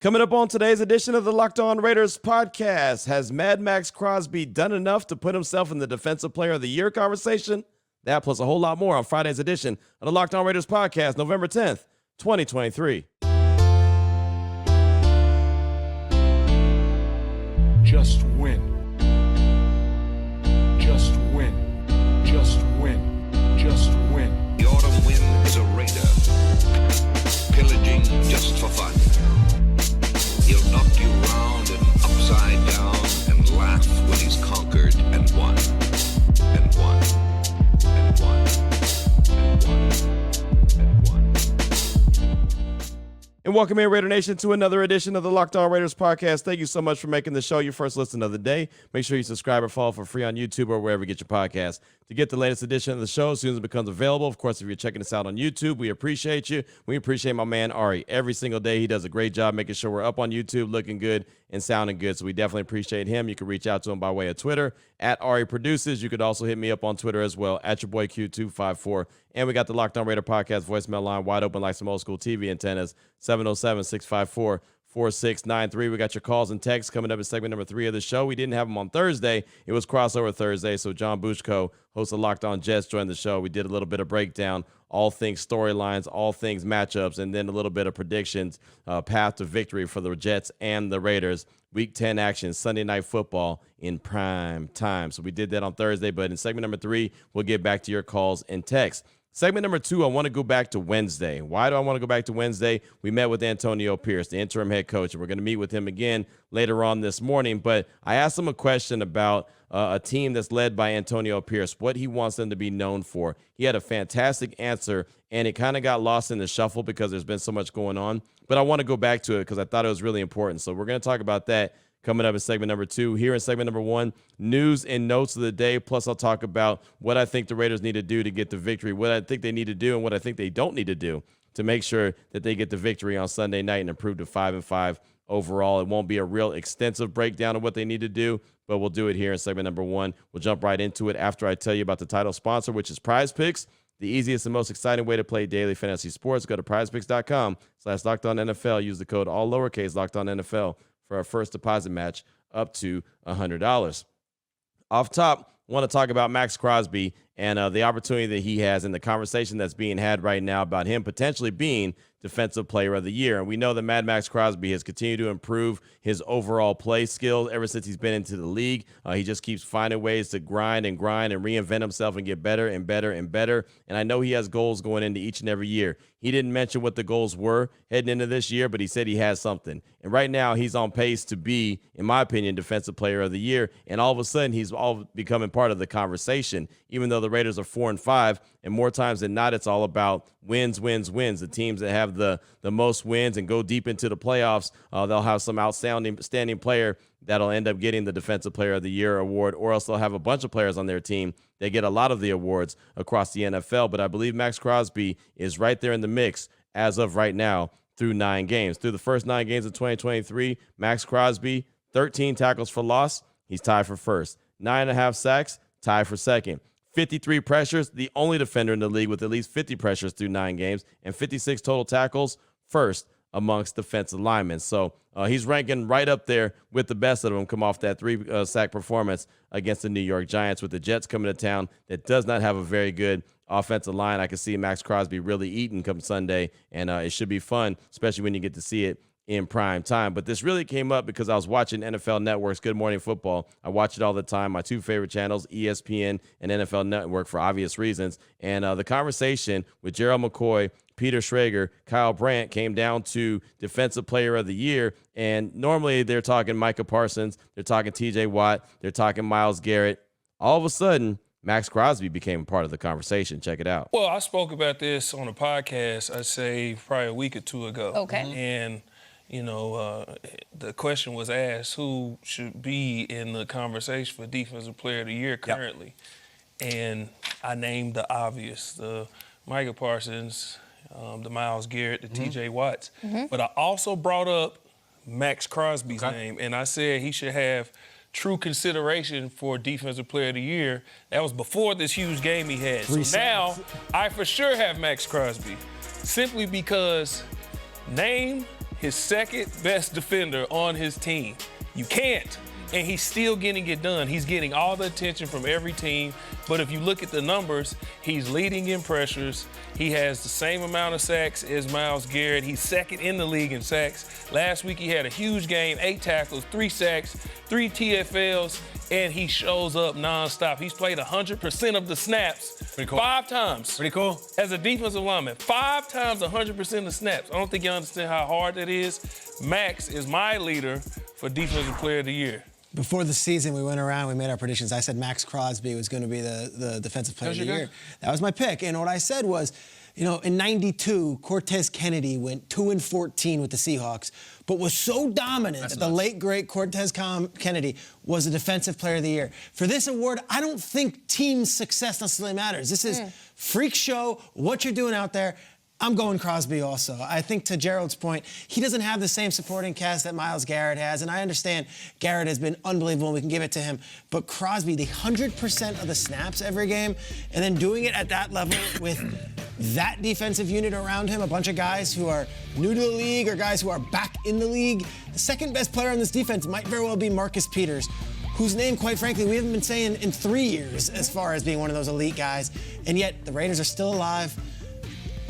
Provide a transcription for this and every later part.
Coming up on today's edition of the Locked On Raiders podcast, has Mad Max Crosby done enough to put himself in the Defensive Player of the Year conversation? That plus a whole lot more on Friday's edition of the Locked On Raiders podcast, November 10th, 2023. Just win. Just win. Just win. Just win. The autumn wind is a raider, pillaging just for fun. He'll knock you round and upside down and laugh when he's conquered and won. And won. And won. And won. And won. And welcome in, Raider Nation, to another edition of the Locked On Raiders podcast. Thank you so much for making the show your first listen of the day. Make sure you subscribe or follow for free on YouTube or wherever you get your podcasts to get the latest edition of the show as soon as it becomes available. Of course, if you're checking us out on YouTube, we appreciate you. We appreciate my man Ari. Every single day, he does a great job making sure we're up on YouTube, looking good and sounding good. So we definitely appreciate him. You can reach out to him by way of Twitter at Ari Produces. You could also hit me up on Twitter as well at your boy Q254. And we got the Locked On Raider podcast voicemail line wide open like some old school TV antennas, 707-654-4693. We got your calls and texts coming up in segment number 3 of the show. We didn't have them on Thursday. It was crossover Thursday. So John Bushko, host of Locked On Jets, joined the show. We did a little bit of breakdown, all things storylines, all things matchups, and then a little bit of predictions, path to victory for the Jets and the Raiders. Week 10 action, Sunday Night Football in prime time. So we did that on Thursday, but in segment number 3, we'll get back to your calls and texts. Segment number 2, I want to go back to Wednesday. Why do I want to go back to Wednesday? We met with Antonio Pierce, the interim head coach, and we're going to meet with him again later on this morning. But I asked him a question about a team that's led by Antonio Pierce, what he wants them to be known for. He had a fantastic answer, and it kind of got lost in the shuffle because there's been so much going on. But I want to go back to it because I thought it was really important. So we're going to talk about that coming up in segment number 2. Here in segment number 1, news and notes of the day. Plus, I'll talk about what I think the Raiders need to do to get the victory, what I think they need to do, and what I think they don't need to do to make sure that they get the victory on Sunday night and improve to 5-5 overall. It won't be a real extensive breakdown of what they need to do, but we'll do it here in segment number 1. We'll jump right into it after I tell you about the title sponsor, which is PrizePicks, the easiest and most exciting way to play daily fantasy sports. Go to prizepicks.com/LockedOnNFL. Use the code all lowercase LockedOnNFL for our first deposit match up to $100. Off top, I want to talk about Max Crosby and the opportunity that he has and the conversation that's being had right now about him potentially being Defensive Player of the Year. And we know that Mad Max Crosby has continued to improve his overall play skills ever since he's been into the league. He just keeps finding ways to grind and reinvent himself and get better and better and better. And I know he has goals going into each and every year. He didn't mention what the goals were heading into this year, but he said he has something. And right now he's on pace to be, in my opinion, Defensive Player of the Year. And all of a sudden he's all becoming part of the conversation, even though the Raiders are 4-5. And more times than not, it's all about wins. The teams that have the most wins and go deep into the playoffs, they'll have some outstanding player that'll end up getting the Defensive Player of the Year award, or else they'll have a bunch of players on their team that get a lot of the awards across the NFL. But I believe Max Crosby is right there in the mix as of right now through 9 games. Through the first 9 games of 2023, Max Crosby, 13 tackles for loss. He's tied for first. 9.5 sacks, tied for second. 53 pressures, the only defender in the league with at least 50 pressures through 9 games, and 56 total tackles, first amongst defensive linemen. So he's ranking right up there with the best of them, come off that 3-sack performance against the New York Giants. With the Jets coming to town that does not have a very good offensive line, I can see Max Crosby really eating come Sunday, and it should be fun, especially when you get to see it in prime time. But this really came up because I was watching NFL Network's Good Morning Football. I watch it all the time. My 2 favorite channels, ESPN and NFL Network, for obvious reasons. And the conversation with Gerald McCoy, Peter Schrager, Kyle Brandt came down to Defensive Player of the Year. And normally they're talking Micah Parsons, they're talking TJ Watt, they're talking Myles Garrett. All of a sudden, Max Crosby became a part of the conversation. Check it out. Well, I spoke about this on a podcast, I'd say probably a week or 2 ago. Okay. And you know, the question was asked who should be in the conversation for Defensive Player of the Year currently. Yep. And I named the obvious, the Micah Parsons, the Myles Garrett, the TJ Watts. But I also brought up Max Crosby's name, and I said he should have true consideration for Defensive Player of the Year. That was before this huge game he had. So now I for sure have Max Crosby, simply because name his second best defender on his team. You can't. And he's still getting it done. He's getting all the attention from every team. But if you look at the numbers, he's leading in pressures. He has the same amount of sacks as Myles Garrett. He's second in the league in sacks. Last week he had a huge game, 8 tackles, 3 sacks, 3 TFLs, and he shows up nonstop. He's played 100% of the snaps Pretty cool. 5 times. Pretty cool. As a defensive lineman, 5 times 100% of the snaps. I don't think you understand how hard that is. Max is my leader for Defensive Player of the Year. Before the season, we went around, we made our predictions. I said Maxx Crosby was going to be the Defensive Player of the Year. That was my pick. And what I said was, you know, in '92, Cortez Kennedy went 2-14 with the Seahawks, but was so dominant that the late, great Cortez Kennedy was the Defensive Player of the Year. For this award, I don't think team success necessarily matters. This is freak show, what you're doing out there. I'm going Crosby also. I think to Gerald's point, he doesn't have the same supporting cast that Myles Garrett has, and I understand Garrett has been unbelievable, and we can give it to him, but Crosby, the 100% of the snaps every game, and then doing it at that level with that defensive unit around him, a bunch of guys who are new to the league or guys who are back in the league. The second best player on this defense might very well be Marcus Peters, whose name, quite frankly, we haven't been saying in 3 years as far as being one of those elite guys, and yet the Raiders are still alive.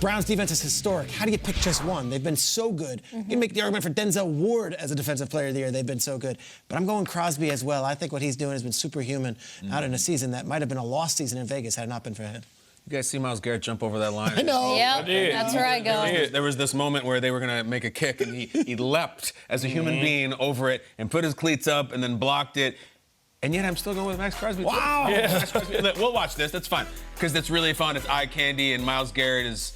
Browns defense is historic. How do you pick just one? They've been so good. You can make the argument for Denzel Ward as a Defensive Player of the Year. They've been so good. But I'm going Crosby as well. I think what he's doing has been superhuman out in a season that might have been a lost season in Vegas had it not been for him. You guys see Myles Garrett jump over that line? I know. Yep, that's where I go. There was this moment where they were going to make a kick, and he leapt as a human being over it and put his cleats up and then blocked it. And yet I'm still going with Maxx Crosby. Wow. Yeah. Maxx Crosby. We'll watch this. That's fun. Because it's really fun. It's eye candy, and Myles Garrett is,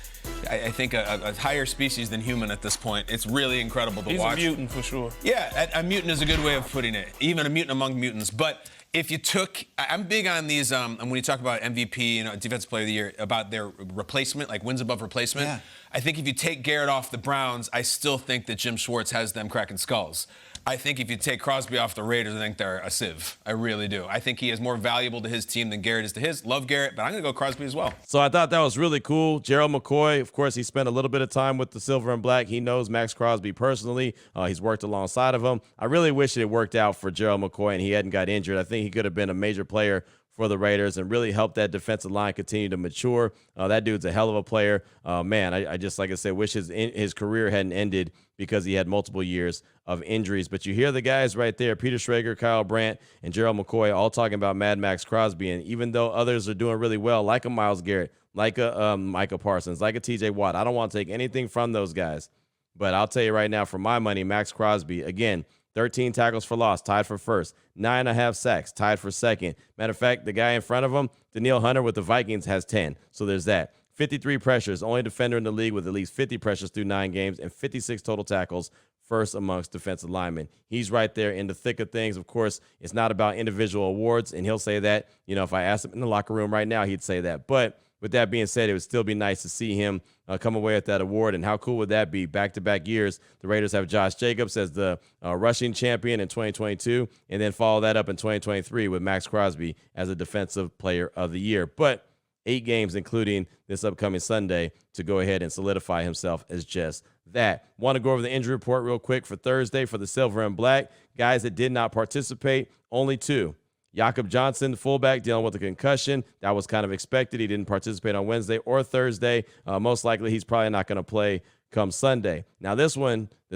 I think, a higher species than human at this point. It's really incredible to watch. He's a mutant for sure. Yeah, a mutant is a good way of putting it. Even a mutant among mutants. But if you took, I'm big on these, and when you talk about MVP, you know, Defensive Player of the Year, about their replacement, like wins above replacement. Yeah. I think if you take Garrett off the Browns, I still think that Jim Schwartz has them cracking skulls. I think if you take Crosby off the Raiders, I think they're a sieve. I really do. I think he is more valuable to his team than Garrett is to his. Love Garrett, but I'm going to go Crosby as well. So I thought that was really cool. Gerald McCoy, of course, he spent a little bit of time with the Silver and Black. He knows Maxx Crosby personally. He's worked alongside of him. I really wish it worked out for Gerald McCoy and he hadn't got injured. I think he could have been a major player for the Raiders and really help that defensive line continue to mature. That dude's a hell of a player. Man, I just, like I said, wish his career hadn't ended because he had multiple years of injuries. But you hear the guys right there, Peter Schrager, Kyle Brandt, and Gerald McCoy, all talking about Mad Maxx Crosby. And even though others are doing really well, like a Myles Garrett, like a Micah Parsons, like a TJ Watt, I don't want to take anything from those guys. But I'll tell you right now, for my money, Maxx Crosby, again, 13 tackles for loss, tied for first. 9.5 sacks, tied for second. Matter of fact, the guy in front of him, Danielle Hunter with the Vikings, has 10. So there's that. 53 pressures, only defender in the league with at least 50 pressures through 9 games, and 56 total tackles, first amongst defensive linemen. He's right there in the thick of things. Of course, it's not about individual awards, and he'll say that. You know, if I asked him in the locker room right now, he'd say that. But with that being said, it would still be nice to see him come away with that award. And how cool would that be? Back-to-back years, the Raiders have Josh Jacobs as the rushing champion in 2022, and then follow that up in 2023 with Maxx Crosby as a Defensive Player of the Year. But 8 games, including this upcoming Sunday, to go ahead and solidify himself as just that. Want to go over the injury report real quick for Thursday for the Silver and Black. Guys that did not participate, only 2. Jakob Johnson, the fullback, dealing with a concussion. That was kind of expected. He didn't participate on Wednesday or Thursday. Most likely, he's probably not going to play come Sunday. Now, this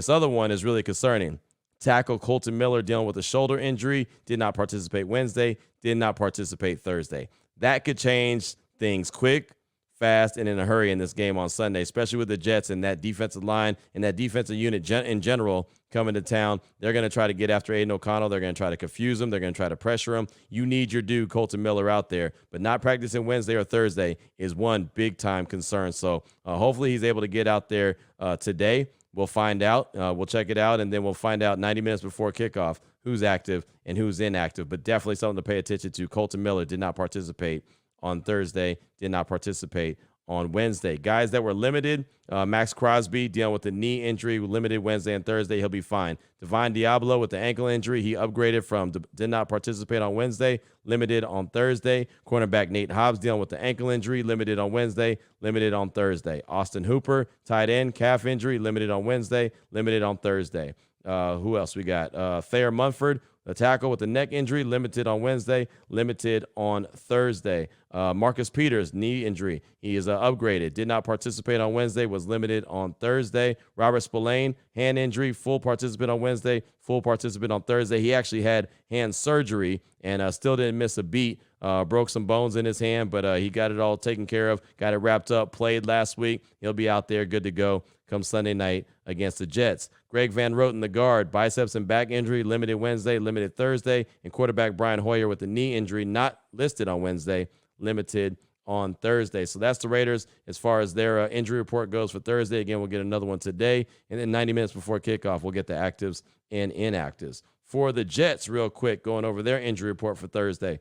other one is really concerning. Tackle Colton Miller dealing with a shoulder injury. Did not participate Wednesday. Did not participate Thursday. That could change things quick, fast, and in a hurry in this game on Sunday, especially with the Jets and that defensive line and that defensive unit in general coming to town. They're going to try to get after Aiden O'Connell. They're going to try to confuse him. They're going to try to pressure him. You need your dude, Colton Miller, out there. But not practicing Wednesday or Thursday is one big-time concern. So hopefully he's able to get out there today. We'll find out. We'll check it out, and then we'll find out 90 minutes before kickoff who's active and who's inactive. But definitely something to pay attention to. Colton Miller did not participate on Thursday, did not participate on Wednesday. Guys that were limited, Maxx Crosby dealing with the knee injury, limited Wednesday and Thursday. He'll be fine. Divine Diablo with the ankle injury. He upgraded from did not participate on Wednesday, limited on Thursday. Cornerback Nate Hobbs dealing with the ankle injury, limited on Wednesday, limited on Thursday. Austin Hooper, tight end, calf injury, limited on Wednesday, limited on Thursday. Who else we got? Thayer Munford, the tackle with the neck injury, limited on Wednesday, limited on Thursday. Marcus Peters, knee injury. He is upgraded. Did not participate on Wednesday, was limited on Thursday. Robert Spillane, hand injury, full participant on Wednesday, full participant on Thursday. He actually had hand surgery and still didn't miss a beat. Broke some bones in his hand, but he got it all taken care of, got it wrapped up, played last week. He'll be out there good to go come Sunday night against the Jets. Greg Van Roten, the guard, biceps and back injury, limited Wednesday, limited Thursday. And quarterback Brian Hoyer with the knee injury, not listed on Wednesday, limited on Thursday. So that's the Raiders as far as their injury report goes for Thursday. Again, we'll get another one today. And then 90 minutes before kickoff, we'll get the actives and inactives. For the Jets, real quick, going over their injury report for Thursday.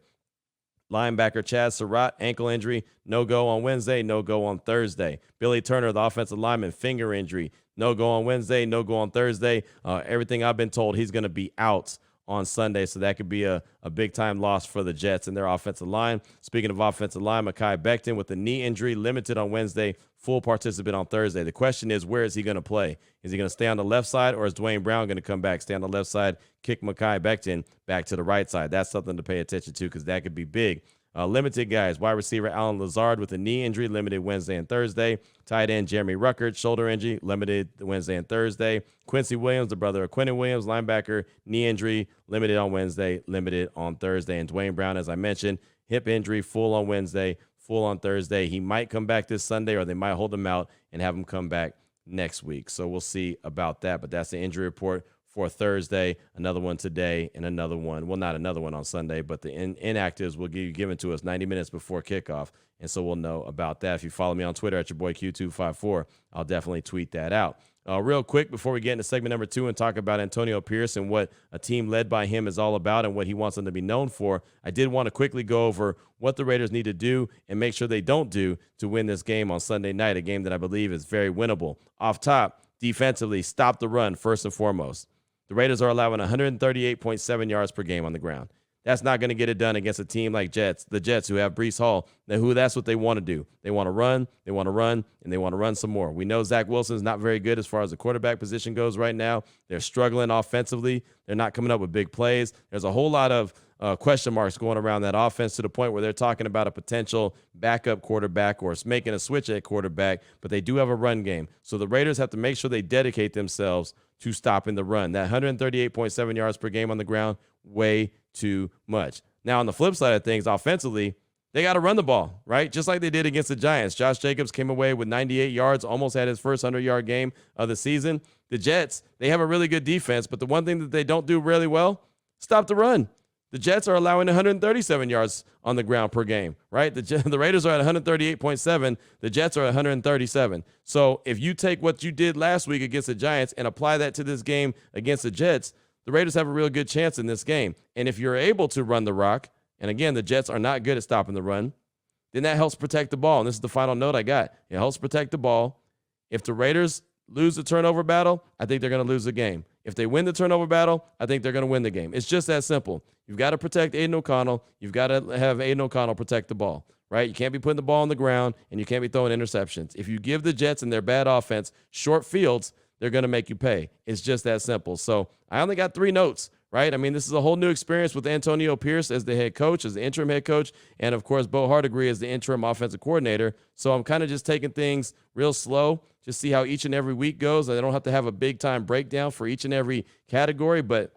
Linebacker Chaz Surratt, ankle injury, no-go on Wednesday, no-go on Thursday. Billy Turner, the offensive lineman, finger injury, no-go on Wednesday, no-go on Thursday. Everything I've been told, he's going to be out on Sunday, so that could be a big-time loss for the Jets and their offensive line. Speaking of offensive line, Mekhi Becton with a knee injury, limited on Wednesday, full participant on Thursday. The question is, where is he going to play? Is he going to stay on the left side, or is Dwayne Brown going to come back, stay on the left side, kick Mekhi Becton back to the right side? That's something to pay attention to because that could be big. Limited guys, wide receiver Alan Lazard with a knee injury, limited Wednesday and Thursday. Tight end Jeremy Ruckert, shoulder injury, limited Wednesday and Thursday. Quincy Williams, the brother of Quentin Williams, linebacker, knee injury, limited on Wednesday, limited on Thursday. And Dwayne Brown, as I mentioned, hip injury, full on Wednesday, full on Thursday. He might come back this Sunday, or they might hold him out and have him come back next week. So we'll see about that. But that's the injury report for Thursday, another one today, and another one. Well, not another one on Sunday, but the inactives will be given to us 90 minutes before kickoff, and so we'll know about that. If you follow me on Twitter at your boy Q254, I'll definitely tweet that out. Real quick, before we get into segment number 2 and talk about Antonio Pierce and what a team led by him is all about and what he wants them to be known for, I did want to quickly go over what the Raiders need to do and make sure they don't do to win this game on Sunday night, a game that I believe is very winnable. Off top, defensively, stop the run first and foremost. The Raiders are allowing 138.7 yards per game on the ground. That's not going to get it done against a team like the Jets, who have Breece Hall, that's what they want to do. They want to run, and they want to run some more. We know Zach Wilson is not very good as far as the quarterback position goes right now. They're struggling offensively. They're not coming up with big plays. There's a whole lot of question marks going around that offense to the point where they're talking about a potential backup quarterback or making a switch at quarterback, but they do have a run game. So the Raiders have to make sure they dedicate themselves to stopping the run. That 138.7 yards per game on the ground, way too much. Now, on the flip side of things, offensively, they got to run the ball, right? Just like they did against the Giants. Josh Jacobs came away with 98 yards, almost had his first 100-yard game of the season. The Jets, they have a really good defense, but the one thing that they don't do really well, stop the run. The Jets are allowing 137 yards on the ground per game, right? The Raiders are at 138.7. The Jets are at 137. So if you take what you did last week against the Giants and apply that to this game against the Jets, the Raiders have a real good chance in this game. And if you're able to run the rock, and again, the Jets are not good at stopping the run, then that helps protect the ball. And this is the final note I got. It helps protect the ball. If the Raiders lose the turnover battle, I think they're going to lose the game. If they win the turnover battle, I think they're going to win the game. It's just that simple. You've got to protect Aiden O'Connell. You've got to have Aiden O'Connell protect the ball, right? You can't be putting the ball on the ground, and you can't be throwing interceptions. If you give the Jets and their bad offense short fields, they're going to make you pay. It's just that simple. So I only got 3 notes, right? I mean, this is a whole new experience with Antonio Pierce as the head coach, as the interim head coach, and, of course, Bo Hardegree as the interim offensive coordinator. So I'm kind of just taking things real slow, just see how each and every week goes. I don't have to have a big-time breakdown for each and every category, but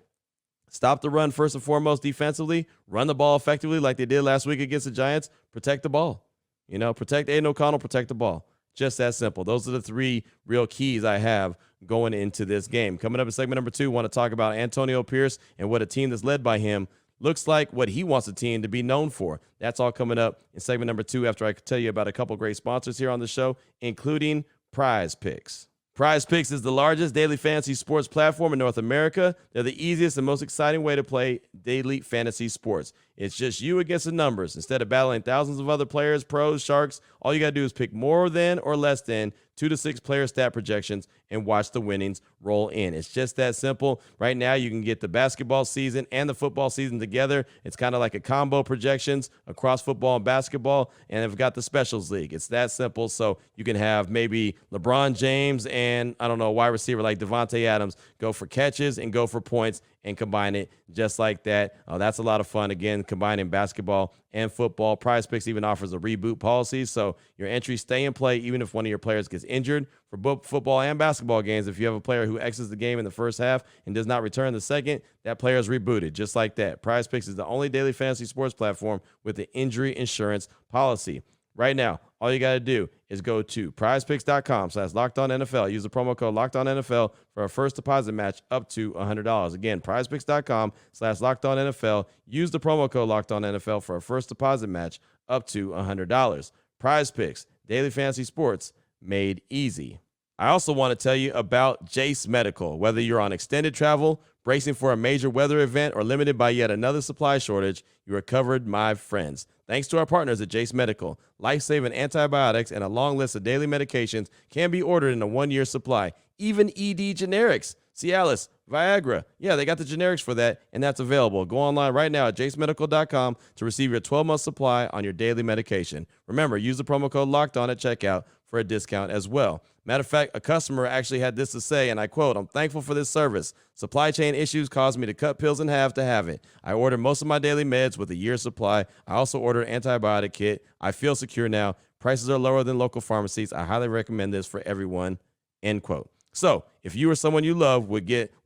stop the run first and foremost defensively, run the ball effectively like they did last week against the Giants, protect the ball. Protect Aiden O'Connell, protect the ball. Just that simple. Those are the 3 real keys I have going into this game. Coming up in segment number 2, I want to talk about Antonio Pierce and what a team that's led by him looks like, what he wants a team to be known for. That's all coming up in segment number 2 after I tell you about a couple great sponsors here on the show, including PrizePicks. PrizePicks is the largest daily fantasy sports platform in North America. They're the easiest and most exciting way to play daily fantasy sports. It's just you against the numbers. Instead of battling thousands of other players, pros, sharks, all you got to do is pick more than or less than 2 to 6 player stat projections and watch the winnings roll in. It's just that simple. Right now, you can get the basketball season and the football season together. It's kind of like a combo projections across football and basketball, and they've got the specials league. It's that simple. So you can have maybe LeBron James and, I don't know, a wide receiver like Devontae Adams go for catches and go for points and combine it just like that. That's a lot of fun. Again, combining basketball and football. PrizePicks even offers a reboot policy, so your entries stay in play even if one of your players gets injured. For both football and basketball games, if you have a player who exits the game in the first half and does not return the second, that player is rebooted just like that. PrizePicks is the only daily fantasy sports platform with the injury insurance policy. Right now, all you got to do is go to prizepicks.com/LockedOnNFL. Use the promo code LockedOnNFL for a first deposit match up to $100. Again, prizepicks.com/LockedOnNFL. Use the promo code LockedOnNFL for a first deposit match up to $100. PrizePicks, daily fantasy sports made easy. I also want to tell you about Jase Medical. Whether you're on extended travel, bracing for a major weather event, or limited by yet another supply shortage, you are covered, my friends. Thanks to our partners at Jase Medical, lifesaving antibiotics and a long list of daily medications can be ordered in a 1-year supply. Even ED generics, Cialis, Viagra. Yeah, they got the generics for that, and that's available. Go online right now at jasemedical.com to receive your 12-month supply on your daily medication. Remember, use the promo code LOCKEDON at checkout for a discount as well. Matter of fact, a customer actually had this to say, and I quote, "I'm thankful for this service. Supply chain issues caused me to cut pills in half to have it. I ordered most of my daily meds with a year's supply. I also ordered an antibiotic kit. I feel secure now. Prices are lower than local pharmacies. I highly recommend this for everyone," end quote. So if you or someone you love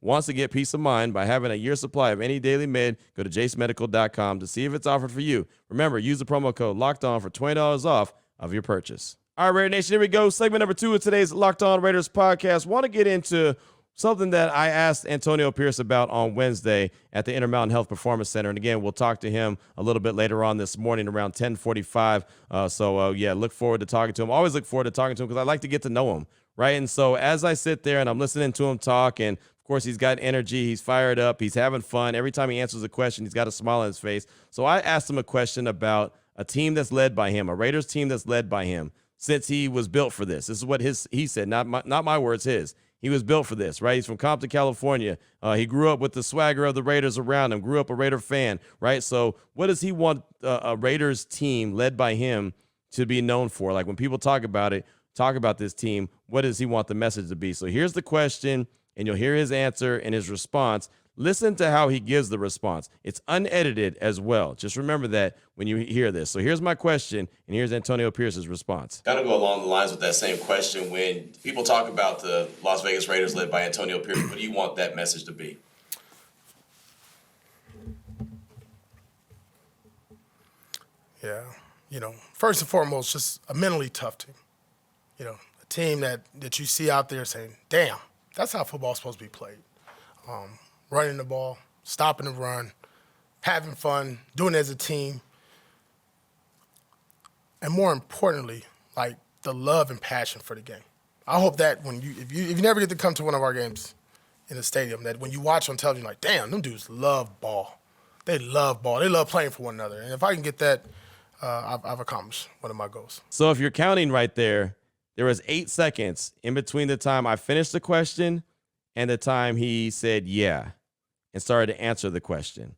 wants to get peace of mind by having a year's supply of any daily med, go to jasemedical.com to see if it's offered for you. Remember, use the promo code LOCKEDON for $20 off of your purchase. All right, Raider Nation, here we go. Segment number 2 of today's Locked On Raiders podcast. Want to get into something that I asked Antonio Pierce about on Wednesday at the Intermountain Health Performance Center. And again, we'll talk to him a little bit later on this morning around 10:45. Look forward to talking to him. Always look forward to talking to him because I like to get to know him, right? And so as I sit there and I'm listening to him talk, and of course he's got energy, he's fired up, he's having fun. Every time he answers a question, he's got a smile on his face. So I asked him a question about a team that's led by him, a Raiders team that's led by him. Since he was built for this. This is what he said, not my words, his. He was built for this, right? He's from Compton, California. He grew up with the swagger of the Raiders around him, grew up a Raider fan, right? So what does he want a Raiders team led by him to be known for? Like when people talk about this team, what does he want the message to be? So here's the question, and you'll hear his answer and his response. Listen to how he gives the response. It's unedited as well. Just remember that when you hear this. So here's my question, and here's Antonio Pierce's response. Kind of go along the lines with that same question. When people talk about the Las Vegas Raiders led by Antonio Pierce, what do you want that message to be? Yeah, first and foremost, just a mentally tough team. A team that you see out there saying, damn, that's how football's supposed to be played. Running the ball, stopping the run, having fun, doing it as a team. And more importantly, like the love and passion for the game. I hope that if you never get to come to one of our games in the stadium, that when you watch on television, like, damn, them dudes love ball. They love ball. They love playing for one another. And if I can get that, I've accomplished one of my goals. So if you're counting right there, there was 8 seconds in between the time I finished the question and the time he said yeah and started to answer the question.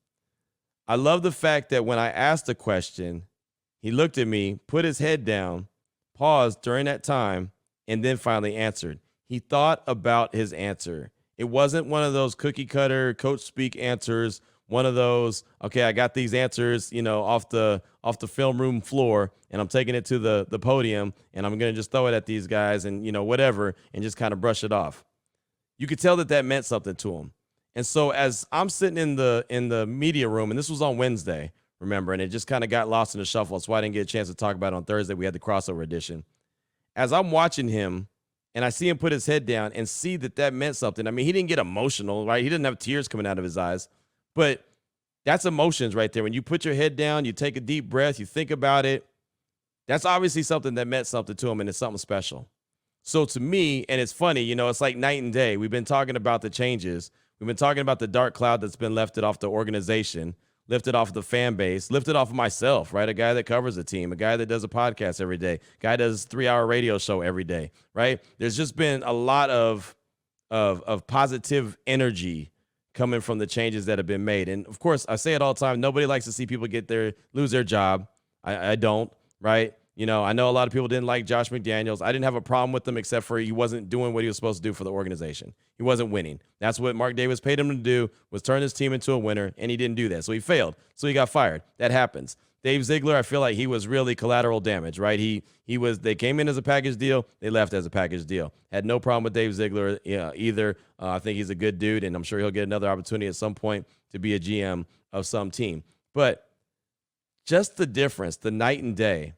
I love the fact that when I asked the question, he looked at me, put his head down, paused during that time, and then finally answered. He thought about his answer. It wasn't one of those cookie cutter coach speak answers, one of those, okay, I got these answers, off the film room floor, and I'm taking it to the podium, and I'm going to just throw it at these guys and, whatever, and just kind of brush it off. You could tell that meant something to him. And so as I'm sitting in the media room, and this was on Wednesday, remember, and it just kind of got lost in the shuffle. That's why I didn't get a chance to talk about it on Thursday. We had the crossover edition. As I'm watching him, and I see him put his head down and see that meant something. I mean, he didn't get emotional, right? He didn't have tears coming out of his eyes. But that's emotions right there. When you put your head down, you take a deep breath, you think about it, that's obviously something that meant something to him, and it's something special. So to me, and it's funny, it's like night and day. We've been talking about the changes. We've been talking about the dark cloud that's been lifted off the organization. lifted off of the fan base, lifted off of myself, right? A guy that covers a team, a guy that does a podcast every day, guy that does a 3-hour radio show every day, right? There's just been a lot of positive energy coming from the changes that have been made. And of course, I say it all the time, nobody likes to see people lose their job. I don't, right? You know, I know a lot of people didn't like Josh McDaniels. I didn't have a problem with him except for he wasn't doing what he was supposed to do for the organization. He wasn't winning. That's what Mark Davis paid him to do, was turn his team into a winner, and he didn't do that. So he failed. So he got fired. That happens. Dave Ziegler, I feel like he was really collateral damage, right? They came in as a package deal. They left as a package deal. Had no problem with Dave Ziegler either. I think he's a good dude, and I'm sure he'll get another opportunity at some point to be a GM of some team. But just the difference, the night and day.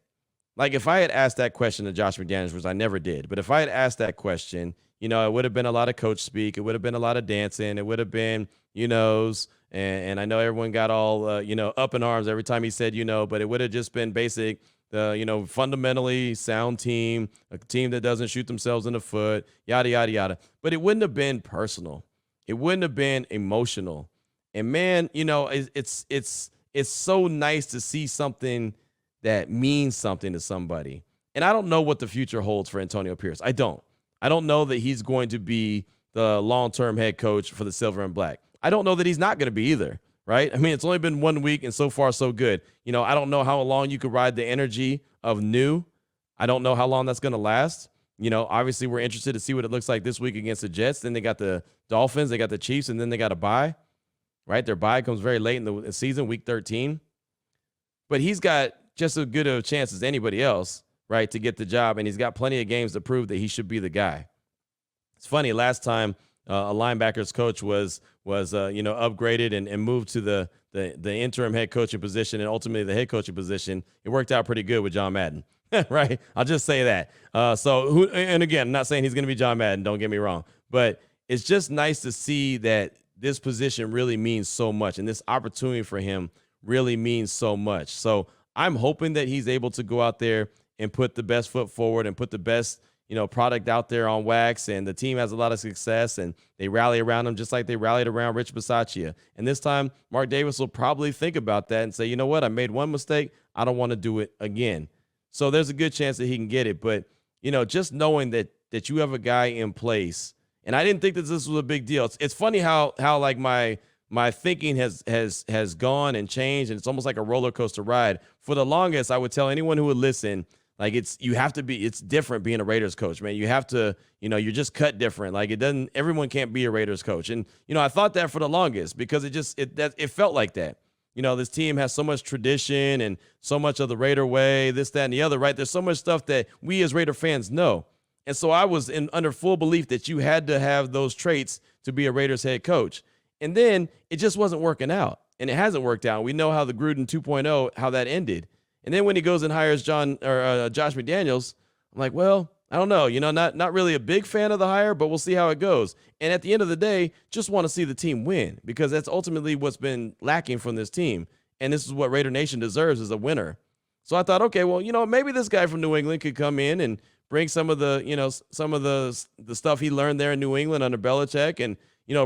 Like if I had asked that question to Josh McDaniels, which I never did, but if I had asked that question, you know, it would have been a lot of coach speak. It would have been a lot of dancing. It would have been, you knows. And I know everyone got all, up in arms every time he said, but it would have just been basic, fundamentally sound team, a team that doesn't shoot themselves in the foot, yada, yada, yada. But it wouldn't have been personal. It wouldn't have been emotional. And man, it's so nice to see something that means something to somebody. And I don't know what the future holds for Antonio Pierce. I don't know that he's going to be the long-term head coach for the Silver and Black. I don't know that he's not going to be either, right? I mean, it's only been 1 week, and so far, so good. I don't know how long you could ride the energy of new. I don't know how long that's going to last. Obviously, we're interested to see what it looks like this week against the Jets. Then they got the Dolphins, they got the Chiefs, and then they got a bye, right? Their bye comes very late in the season, week 13. But he's got just as good of a chance as anybody else, right, to get the job, and he's got plenty of games to prove that he should be the guy. It's funny, last time a linebackers coach was upgraded and moved to the interim head coaching position and ultimately the head coaching position, it worked out pretty good with John Madden, right? I'll just say that. And again, I'm not saying he's going to be John Madden, don't get me wrong, but it's just nice to see that this position really means so much, and this opportunity for him really means so much. So I'm hoping that he's able to go out there and put the best foot forward and put the best, product out there on wax, and the team has a lot of success, and they rally around him just like they rallied around Rich Bisaccia. And this time, Mark Davis will probably think about that and say, you know what, I made one mistake. I don't want to do it again. So there's a good chance that he can get it. But, just knowing that you have a guy in place, and I didn't think that this was a big deal. It's funny how like my thinking has gone and changed, and it's almost like a roller coaster ride. For the longest, I would tell anyone who would listen, like it's different being a Raiders coach, man. You have to, you're just cut different. Like everyone can't be a Raiders coach. And, I thought that for the longest because it felt like that. This team has so much tradition and so much of the Raider way, this, that, and the other, right? There's so much stuff that we as Raider fans know. And so I was under full belief that you had to have those traits to be a Raiders head coach. And then it just wasn't working out, and it hasn't worked out. We know how the Gruden 2.0, how that ended. And then when he goes and hires Josh McDaniels, I'm like, well, I don't know, not really a big fan of the hire, but we'll see how it goes. And at the end of the day, just want to see the team win, because that's ultimately what's been lacking from this team. And this is what Raider Nation deserves, is a winner. So I thought, okay, well, maybe this guy from New England could come in and bring some of the stuff he learned there in New England under Belichick and,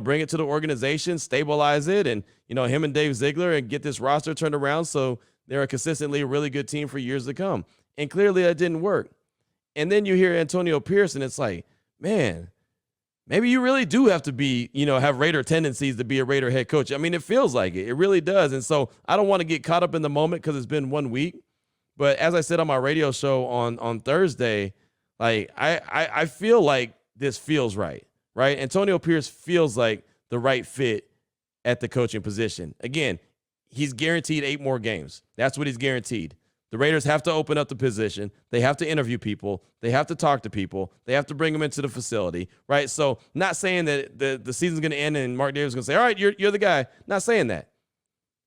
bring it to the organization, stabilize it, and, him and Dave Ziegler, and get this roster turned around so they're a consistently really good team for years to come. And clearly that didn't work. And then you hear Antonio Pierce, and it's like, man, maybe you really do have to be, have Raider tendencies to be a Raider head coach. I mean, it feels like it. It really does. And so I don't want to get caught up in the moment because it's been 1 week. But as I said on my radio show on Thursday, like I feel like this feels right? Antonio Pierce feels like the right fit at the coaching position. Again, he's guaranteed 8 more games. That's what he's guaranteed. The Raiders have to open up the position. They have to interview people. They have to talk to people. They have to bring them into the facility, right? So not saying that the season's going to end and Mark Davis is going to say, all right, you're the guy. Not saying that.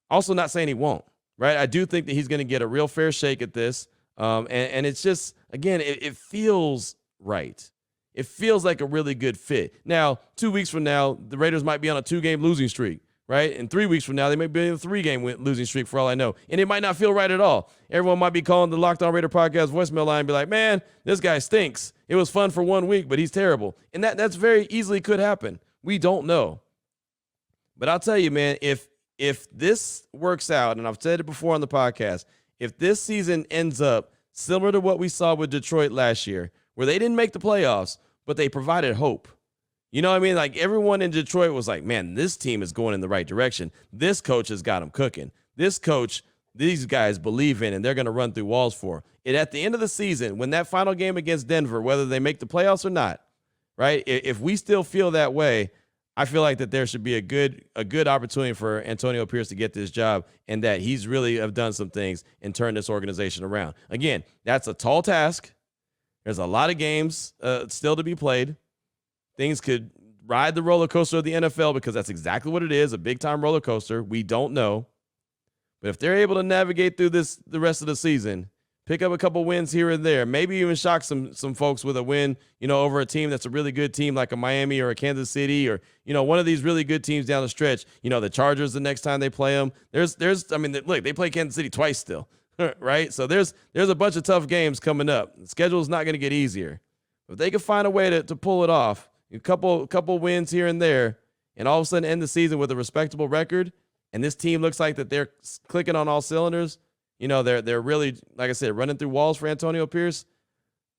Also not saying he won't, right? I do think that he's going to get a real fair shake at this. And it's just, again, it feels right. It feels like a really good fit. Now, 2 weeks from now, the Raiders might be on a 2-game losing streak, right? And 3 weeks from now, they may be on a 3-game losing streak for all I know. And it might not feel right at all. Everyone might be calling the Locked On Raider podcast voicemail line and be like, man, this guy stinks. It was fun for 1 week, but he's terrible. And that's very easily could happen. We don't know. But I'll tell you, man, if if this works out, and I've said it before on the podcast, if this season ends up similar to what we saw with Detroit last year, where they didn't make the playoffs, but they provided hope. You know what I mean? Like, everyone in Detroit was like, man, this team is going in the right direction. This coach has got them cooking. This coach, these guys believe in, and they're going to run through walls for it. At the end of the season, when that final game against Denver, whether they make the playoffs or not, right? If we still feel that way, I feel like that there should be a good opportunity for Antonio Pierce to get this job, and that he's really have done some things and turned this organization around. Again, that's a tall task. There's a lot of games still to be played. Things could ride the roller coaster of the NFL, because that's exactly what it is, a big-time roller coaster. We don't know. But if they're able to navigate through this the rest of the season, pick up a couple wins here and there, maybe even shock some folks with a win, over a team that's a really good team like a Miami or a Kansas City, or, one of these really good teams down the stretch, the Chargers the next time they play them. Look, they play Kansas City twice still, right? So there's a bunch of tough games coming up. The schedule's not going to get easier. If they can find a way to pull it off, a couple wins here and there, and all of a sudden end the season with a respectable record, and this team looks like that they're clicking on all cylinders, they're really, like I said, running through walls for Antonio Pierce,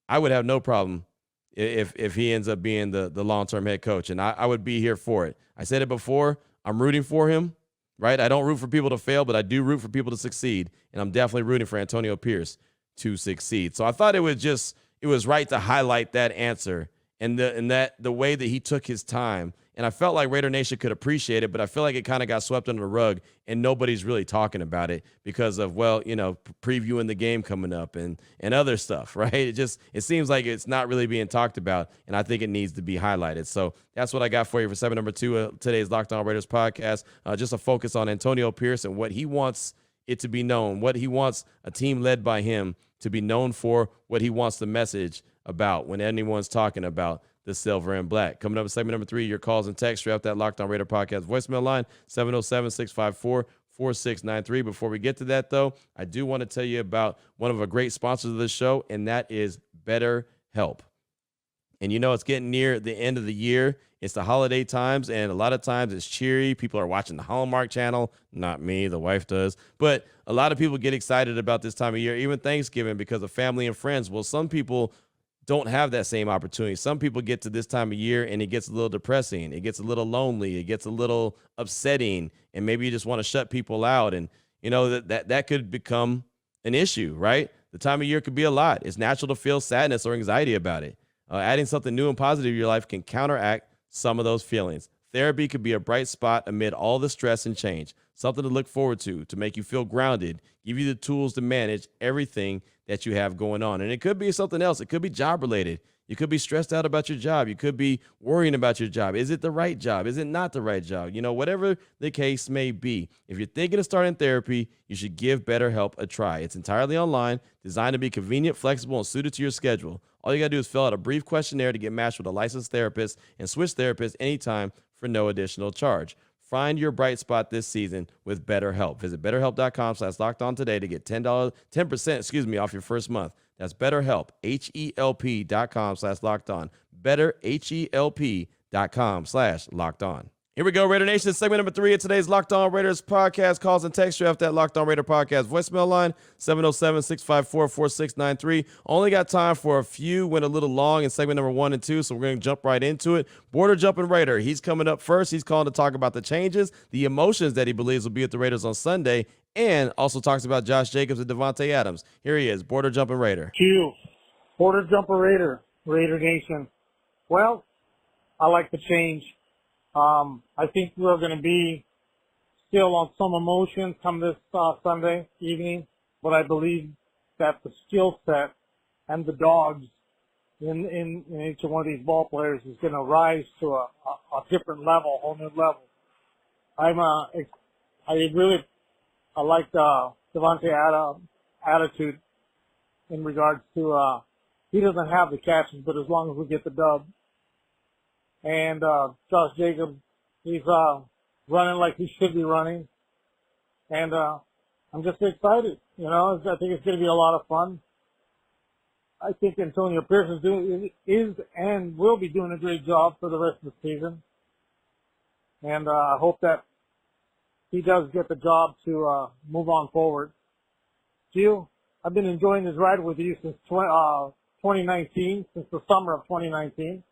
I would have no problem if he ends up being the long-term head coach, and I would be here for it. I said it before, I'm rooting for him, right? I don't root for people to fail, but I do root for people to succeed, and I'm definitely rooting for Antonio Pierce to succeed. So I thought it was right to highlight that answer and the way that he took his time. And I felt like Raider Nation could appreciate it, but I feel like it kind of got swept under the rug, and nobody's really talking about it because of, previewing the game coming up and other stuff, right? It seems like it's not really being talked about, and I think it needs to be highlighted. So that's what I got for you for segment number 2 of today's Locked On Raiders podcast. Just a focus on Antonio Pierce and what he wants it to be known, what he wants a team led by him to be known for, what he wants the message about when anyone's talking about the silver and black. Coming up in segment number 3, your calls and texts. Straight out that Locked On Raider podcast voicemail line, 707-654-4693. Before we get to that, though, I do want to tell you about one of our great sponsors of this show, and that is BetterHelp. And it's getting near the end of the year. It's the holiday times, and a lot of times it's cheery. People are watching the Hallmark Channel. Not me, the wife does. But a lot of people get excited about this time of year, even Thanksgiving, because of family and friends. Well, some people don't have that same opportunity. Some people get to this time of year and it gets a little depressing. It gets a little lonely. It gets a little upsetting, and maybe you just want to shut people out. And, that could become an issue, right? The time of year could be a lot. It's natural to feel sadness or anxiety about it. Adding something new and positive to your life can counteract some of those feelings. Therapy could be a bright spot amid all the stress and change, something to look forward to make you feel grounded, give you the tools to manage everything that you have going on. And it could be something else. It could be job related. You could be stressed out about your job. You could be worrying about your job. Is it the right job? Is it not the right job? Whatever the case may be. If you're thinking of starting therapy, you should give BetterHelp a try. It's entirely online, designed to be convenient, flexible, and suited to your schedule. All you got to do is fill out a brief questionnaire to get matched with a licensed therapist and switch therapists anytime for no additional charge. Find your bright spot this season with BetterHelp. Visit BetterHelp.com/lockedon today to get 10% off your first month. That's BetterHelp, HELP.com/lockedon. BetterHelp.com/lockedon. Here we go, Raider Nation. Segment number 3 of today's Locked On Raiders podcast. Calls and text you off that Locked On Raider podcast voicemail line, 707-654-4693. Only got time for a few, went a little long in segment number 1 and 2, so we're going to jump right into it. Border Jumping Raider, he's coming up first. He's calling to talk about the changes, the emotions that he believes will be at the Raiders on Sunday, and also talks about Josh Jacobs and Devontae Adams. Here he is, Border Jumping Raider. Q, Border Jumper Raider, Raider Nation. Well, I like the change. I think we're going to be still on some emotions come this Sunday evening, but I believe that the skill set and the dogs in each one of these ball players is going to rise to a different level, a whole new level. I like Devontae Adams' attitude in regards to he doesn't have the catches, but as long as we get the dub. And Josh Jacobs, he's running like he should be running. And I'm just excited. I think it's going to be a lot of fun. I think Antonio Pierce is and will be doing a great job for the rest of the season. And I hope that he does get the job to move on forward. Gio, I've been enjoying this ride with you since 2019, since the summer of 2019.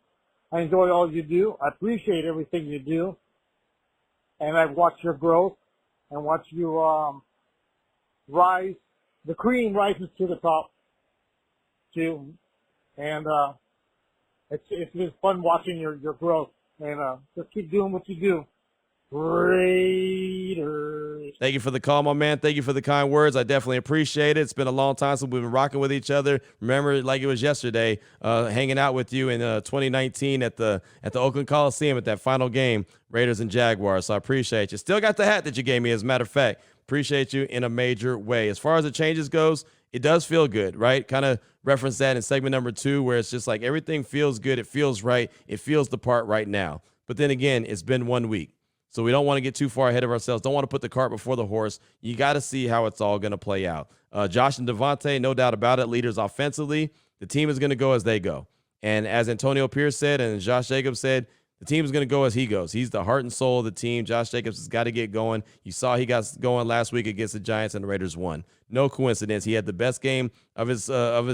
I enjoy all you do. I appreciate everything you do. And I've watched your growth and watched you rise. The cream rises to the top, too. And it's been fun watching your growth. And just keep doing what you do. Raiders. Thank you for the call, my man. Thank you for the kind words. I definitely appreciate it. It's been a long time since we've been rocking with each other. Remember, like it was yesterday, hanging out with you in 2019 at the Oakland Coliseum at that final game, Raiders and Jaguars. So I appreciate you. Still got the hat that you gave me, as a matter of fact. Appreciate you in a major way. As far as the changes goes, it does feel good, right? Kind of reference that in segment number 2, where it's just like everything feels good. It feels right. It feels the part right now. But then again, it's been 1 week. So we don't want to get too far ahead of ourselves. Don't want to put the cart before the horse. You got to see how it's all going to play out. Josh and Devontae, no doubt about it, leaders offensively. The team is going to go as they go. And as Antonio Pierce said and Josh Jacobs said, the team is going to go as he goes. He's the heart and soul of the team. Josh Jacobs has got to get going. You saw he got going last week against the Giants, and the Raiders won. No coincidence. He had the best game of his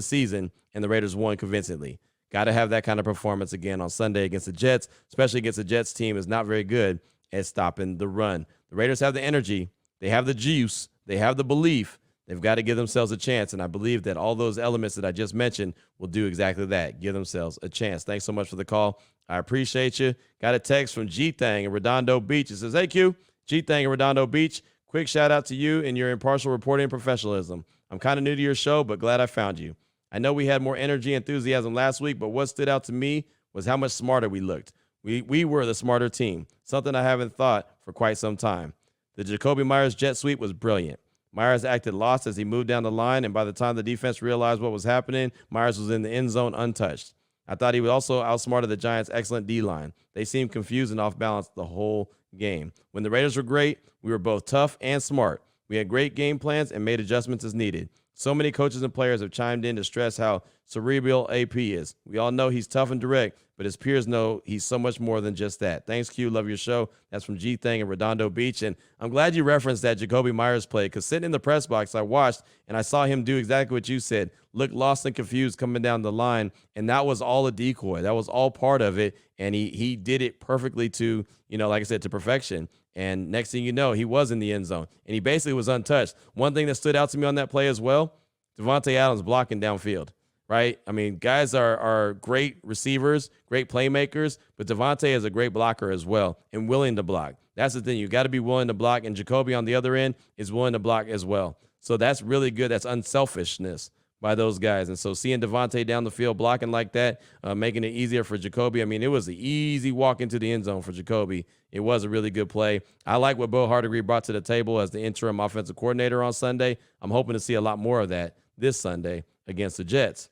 season, and the Raiders won convincingly. Got to have that kind of performance again on Sunday against the Jets, especially against the Jets team is not very good at stopping the run. The Raiders have the energy. They have the juice. They have the belief. They've got to give themselves a chance, and I believe that all those elements that I just mentioned will do exactly that, give themselves a chance. Thanks so much for the call. I appreciate you. Got a text from G-Thang in Redondo Beach. It says, hey, Q, G-Thang in Redondo Beach. Quick shout-out to you and your impartial reporting and professionalism. I'm kind of new to your show, but glad I found you. I know we had more energy and enthusiasm last week, but what stood out to me was how much smarter we looked. We were the smarter team, something I haven't thought for quite some time. The Jacoby Myers jet sweep was brilliant. Myers acted lost as he moved down the line, and by the time the defense realized what was happening, Myers was in the end zone untouched. I thought he was also outsmarted the Giants' excellent D-line. They seemed confused and off balance the whole game. When the Raiders were great, we were both tough and smart. We had great game plans and made adjustments as needed. So many coaches and players have chimed in to stress how cerebral AP is. We all know he's tough and direct, but his peers know he's so much more than just that. Thanks, Q. Love your show. That's from G-Thang in Redondo Beach. And I'm glad you referenced that Jacoby Myers play, because sitting in the press box, I watched, and I saw him do exactly what you said, look lost and confused coming down the line, and that was all a decoy. That was all part of it, and he did it perfectly to, like I said, to perfection. And next thing you know, he was in the end zone, and he basically was untouched. One thing that stood out to me on that play as well, Devontae Adams blocking downfield, right? I mean, guys are great receivers, great playmakers, but Devontae is a great blocker as well and willing to block. That's the thing. You got to be willing to block, and Jacoby on the other end is willing to block as well. So that's really good. That's unselfishness by those guys. And so seeing Devontae down the field blocking like that, making it easier for Jacoby. I mean, it was an easy walk into the end zone for Jacoby. It was a really good play. I like what Bo Hardegree brought to the table as the interim offensive coordinator on Sunday. I'm hoping to see a lot more of that this Sunday against the Jets.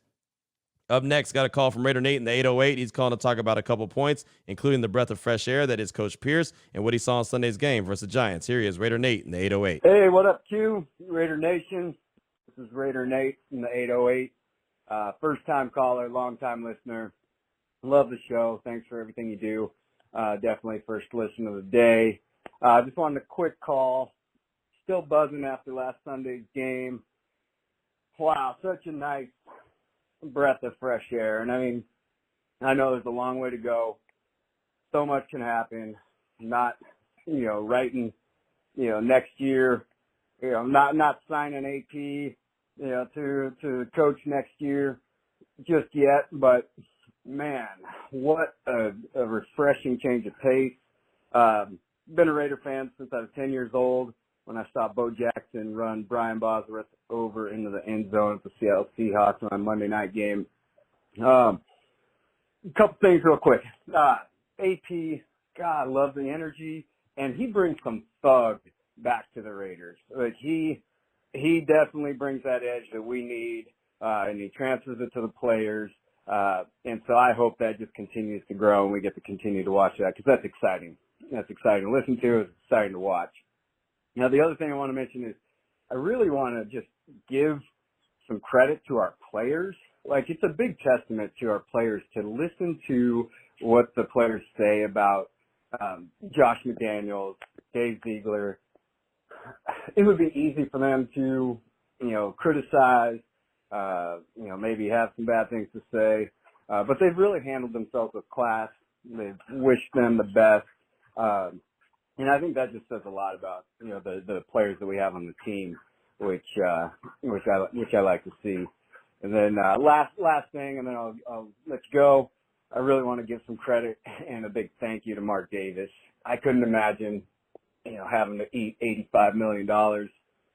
Up next, got a call from Raider Nate in the 808. He's calling to talk about a couple points, including the breath of fresh air that is Coach Pierce and what he saw in Sunday's game versus the Giants. Here he is, Raider Nate in the 808. Hey, what up, Q? Raider Nation. This is Raider Nate in the 808. First-time caller, long-time listener. Love the show. Thanks for everything you do. Definitely first listen of the day. Just wanted a quick call. Still buzzing after last Sunday's game. Wow, such a nice breath of fresh air. And I mean, I know there's a long way to go. So much can happen. Not, writing, next year, not signing AP, to coach next year just yet. But man, what a refreshing change of pace. Been a Raider fan since I was 10 years old when I saw Bo Jackson run Brian Bosworth over into the end zone at the Seattle Seahawks on a Monday night game. A couple things real quick. AP, God, I love the energy, and he brings some thug back to the Raiders. Like he definitely brings that edge that we need, and he transfers it to the players. And so I hope that just continues to grow and we get to continue to watch that, because that's exciting. That's exciting to listen to. It's exciting to watch. Now, the other thing I want to mention is I really want to just give some credit to our players. Like, it's a big testament to our players to listen to what the players say about Josh McDaniels, Dave Ziegler, it would be easy for them to, criticize, maybe have some bad things to say. But they've really handled themselves with class. They've wished them the best. And I think that just says a lot about, the players that we have on the team, which I like to see. And then, last thing, and then I'll let you go. I really want to give some credit and a big thank you to Mark Davis. I couldn't imagine, having to eat $85 million,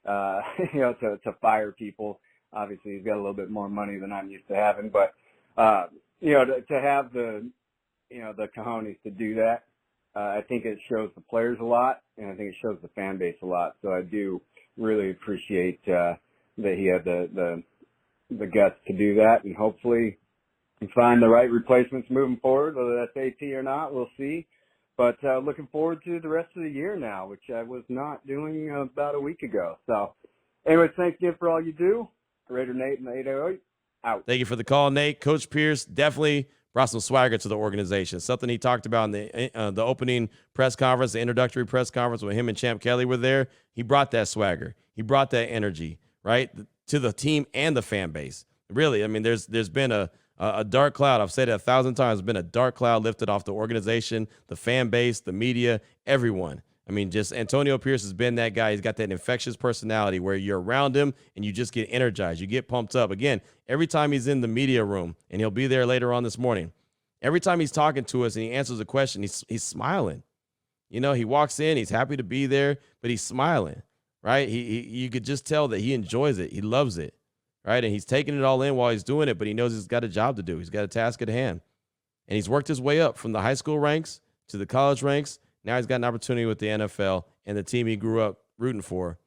to fire people. Obviously, he's got a little bit more money than I'm used to having, but, to have the cojones to do that, I think it shows the players a lot, and I think it shows the fan base a lot. So I do really appreciate, that he had the guts to do that, and hopefully find the right replacements moving forward, whether that's AT or not, we'll see. But looking forward to the rest of the year now, which I was not doing about a week ago. So anyways, thanks again for all you do. Raider Nate and the 808 out. Thank you for the call, Nate. Coach Pierce definitely brought some swagger to the organization. Something he talked about in the opening press conference, the introductory press conference when him and Champ Kelly were there. He brought that swagger. He brought that energy, right, to the team and the fan base. Really, I mean, there's been a dark cloud. I've said it 1,000 times. There's been a dark cloud lifted off the organization, the fan base, the media, everyone. I mean, just Antonio Pierce has been that guy. He's got that infectious personality where you're around him and you just get energized. You get pumped up. Again, every time he's in the media room, and he'll be there later on this morning, every time he's talking to us and he answers a question, he's smiling. He walks in, he's happy to be there, but he's smiling, right? You could just tell that he enjoys it. He loves it, right? And he's taking it all in while he's doing it, but he knows he's got a job to do. He's got a task at hand. And he's worked his way up from the high school ranks to the college ranks. Now he's got an opportunity with the NFL and the team he grew up rooting for,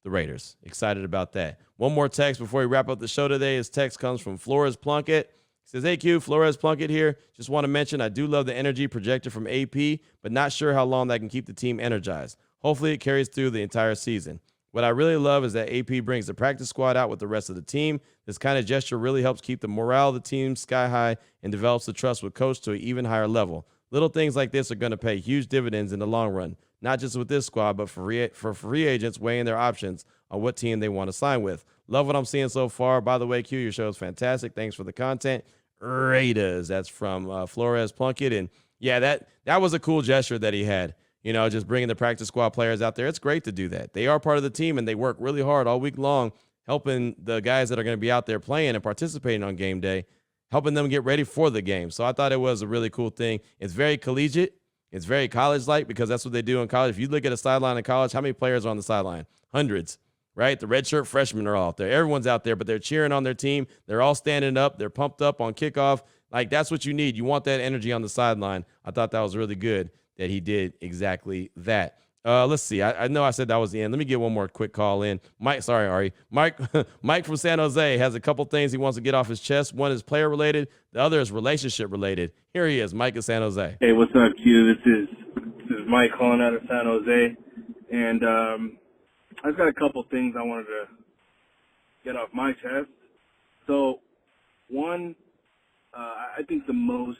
the Raiders. Excited about that. One more text before we wrap up the show today. His text comes from Flores Plunkett. He says, "Hey, Q, Flores Plunkett here. Just want to mention I do love the energy projected from AP, but not sure how long that can keep the team energized. Hopefully it carries through the entire season. What I really love is that AP brings the practice squad out with the rest of the team. This kind of gesture really helps keep the morale of the team sky high and develops the trust with coach to an even higher level. Little things like this are going to pay huge dividends in the long run, not just with this squad, but for free agents weighing their options on what team they want to sign with. Love what I'm seeing so far. By the way, Q, your show is fantastic. Thanks for the content. Raiders." That's from Flores Plunkett. And, yeah, that was a cool gesture that he had, just bringing the practice squad players out there. It's great to do that. They are part of the team, and they work really hard all week long helping the guys that are going to be out there playing and participating on game day, helping them get ready for the game. So I thought it was a really cool thing. It's very collegiate. It's very college-like because that's what they do in college. If you look at a sideline in college, how many players are on the sideline? Hundreds, right? The redshirt freshmen are all out there. Everyone's out there, but they're cheering on their team. They're all standing up. They're pumped up on kickoff. Like, that's what you need. You want that energy on the sideline. I thought that was really good that he did exactly that. Let's see. I know I said that was the end. Let me get one more quick call in. Sorry, Ari. Mike from San Jose has a couple things he wants to get off his chest. One is player related. The other is relationship related. Here he is, Mike of San Jose. Hey, what's up, Q? This is Mike calling out of San Jose, and I've got a couple things I wanted to get off my chest. So, one, I think the most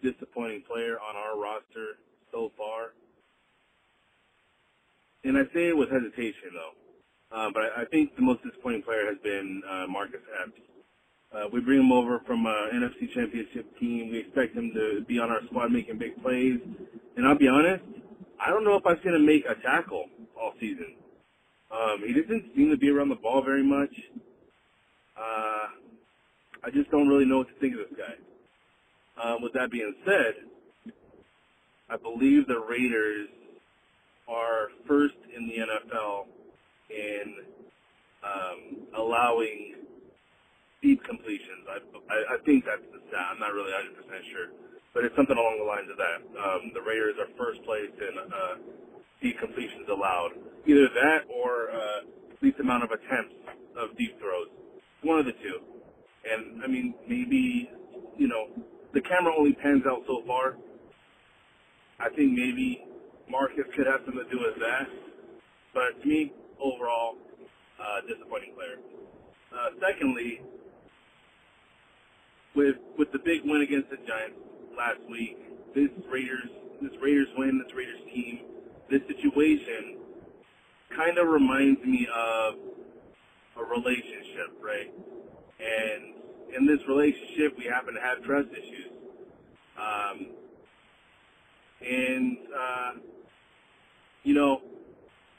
disappointing player on our roster so far, and I say it with hesitation though, but I think the most disappointing player has been Marcus Epps. We bring him over from an NFC Championship team. We expect him to be on our squad making big plays, and I'll be honest, I don't know if I've seen him make a tackle all season. He doesn't seem to be around the ball very much. I just don't really know what to think of this guy. With that being said, I believe the Raiders are first in the NFL in allowing deep completions. I think that's the stat. I'm not really 100% sure, but it's something along the lines of that. The Raiders are first place in deep completions allowed. Either that or least amount of attempts of deep throws. One of the two. And, I mean, maybe, the camera only pans out so far. I think maybe Marcus could have something to do with that. But to me, overall, disappointing player. Secondly, with the big win against the Giants last week, this Raiders win, this Raiders team, this situation kind of reminds me of a relationship, right? And in this relationship, we happen to have trust issues.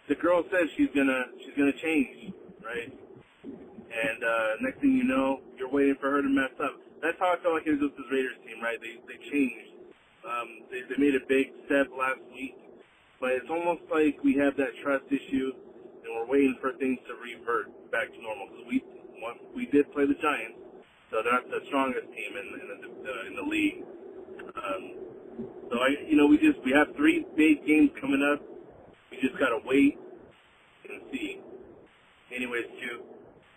The girl says she's gonna change, right? And next thing you know, you're waiting for her to mess up. That's how I felt like it was with this Raiders team, right? They changed. They made a big step last week, but it's almost like we have that trust issue, and we're waiting for things to revert back to normal. Because we did play the Giants, so they're not the strongest team in the league. We have 3 big games coming up. We just gotta wait and see. Anyways, Q,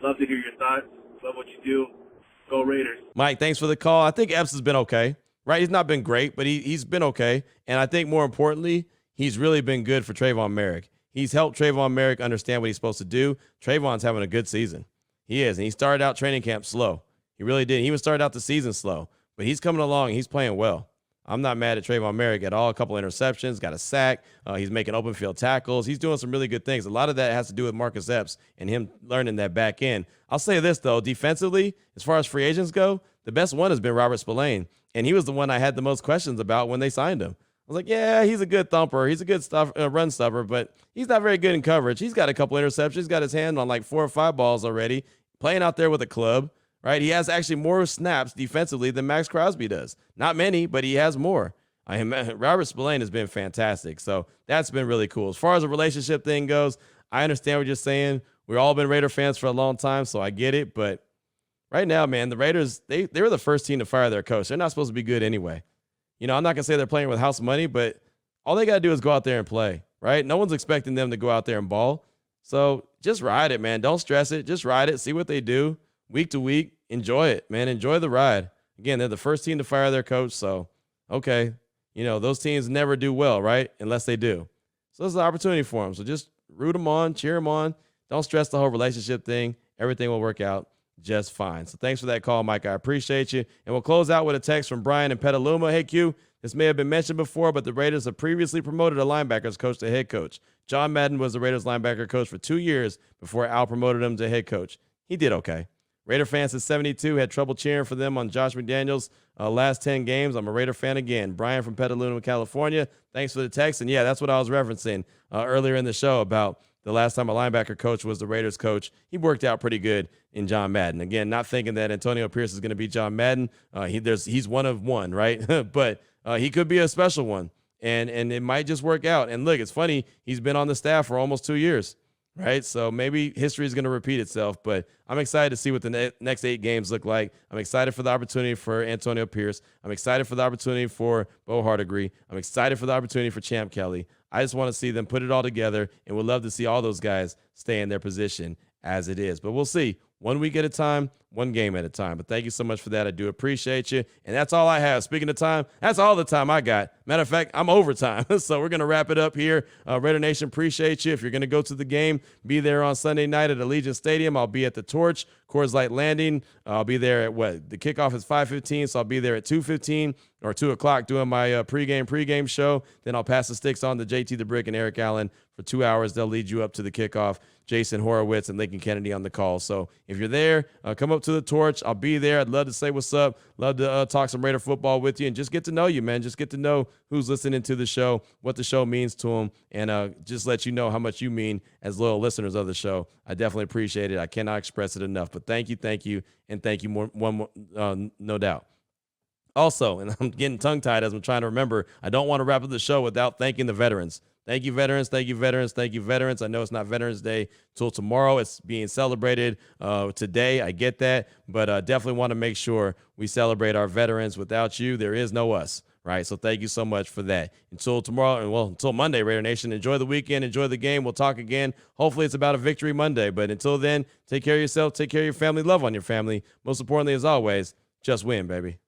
love to hear your thoughts. Love what you do. Go Raiders. Mike, thanks for the call. I think Epps has been okay, right? He's not been great, but he's been okay. And I think more importantly, he's really been good for Trayvon Merrick. He's helped Trayvon Merrick understand what he's supposed to do. Trayvon's having a good season. He is. And he started out training camp slow. He really did. He even started out the season slow. But he's coming along and he's playing well. I'm not mad at Trayvon Merrick at all. A couple interceptions, got a sack. He's making open field tackles. He's doing some really good things. A lot of that has to do with Marcus Epps and him learning that back end. I'll say this, though. Defensively, as far as free agents go, the best one has been Robert Spillane. And he was the one I had the most questions about when they signed him. I was like, yeah, he's a good thumper. He's a good run stuffer, but he's not very good in coverage. He's got a couple interceptions. He's got his hand on like 4 or 5 balls already, playing out there with a club. Right? He has actually more snaps defensively than Maxx Crosby does. Not many, but he has more. Robert Spillane has been fantastic. So that's been really cool. As far as the relationship thing goes, I understand what you're saying. We've all been Raider fans for a long time, so I get it. But right now, man, the Raiders, they were the first team to fire their coach. They're not supposed to be good anyway. I'm not going to say they're playing with house money, but all they got to do is go out there and play, right? No one's expecting them to go out there and ball. So just ride it, man. Don't stress it. Just ride it. See what they do. Week to week, enjoy it, man. Enjoy the ride. Again, they're the first team to fire their coach, so, okay. Those teams never do well, right, unless they do. So this is an opportunity for them. So just root them on, cheer them on. Don't stress the whole relationship thing. Everything will work out just fine. So thanks for that call, Mike. I appreciate you. And we'll close out with a text from Brian in Petaluma. Hey, Q, this may have been mentioned before, but the Raiders have previously promoted a linebackers coach to head coach. John Madden was the Raiders linebacker coach for 2 years before Al promoted him to head coach. He did okay. Raider fans at 72 had trouble cheering for them on Josh McDaniels' last 10 games. I'm a Raider fan again. Brian from Petaluma, California. Thanks for the text. And, yeah, that's what I was referencing earlier in the show about the last time a linebacker coach was the Raiders coach. He worked out pretty good in John Madden. Again, not thinking that Antonio Pierce is going to be John Madden. He's one of one, right? But he could be a special one, and it might just work out. And, look, it's funny. He's been on the staff for almost 2 years. Right, so maybe history is going to repeat itself, but I'm excited to see what the next 8 games look like. I'm excited for the opportunity for Antonio Pierce. I'm excited for the opportunity for Bo Hardegree. I'm excited for the opportunity for Champ Kelly. I just want to see them put it all together, and would love to see all those guys stay in their position as it is. But we'll see. 1 week at a time, 1 game at a time. But thank you so much for that. I do appreciate you. And that's all I have. Speaking of time, that's all the time I got. Matter of fact, I'm overtime. So we're going to wrap it up here. Raider Nation, appreciate you. If you're going to go to the game, be there on Sunday night at Allegiant Stadium. I'll be at the Torch, Coors Light Landing. I'll be there at the kickoff is 5:15, so I'll be there at 2:15 or 2 o'clock doing my pregame show. Then I'll pass the sticks on to JT the Brick and Eric Allen for 2 hours. They'll lead you up to the kickoff. Jason Horowitz and Lincoln Kennedy on the call. So if you're there, come up to the Torch. I'll be there. I'd love to say what's up. Love to talk some Raider football with you and just get to know you, man. Just get to know who's listening to the show, what the show means to them, and just let you know how much you mean as loyal listeners of the show. I definitely appreciate it. I cannot express it enough. But thank you, and thank you more, no doubt. Also, and I'm getting tongue-tied as I'm trying to remember, I don't want to wrap up the show without thanking the veterans. Thank you, veterans. Thank you, veterans. Thank you, veterans. I know it's not Veterans Day till tomorrow. It's being celebrated today. I get that. But definitely want to make sure we celebrate our veterans. Without you, there is no us, right? So thank you so much for that. Until tomorrow, and well, until Monday, Raider Nation, enjoy the weekend. Enjoy the game. We'll talk again. Hopefully it's about a victory Monday. But until then, take care of yourself. Take care of your family. Love on your family. Most importantly, as always, just win, baby.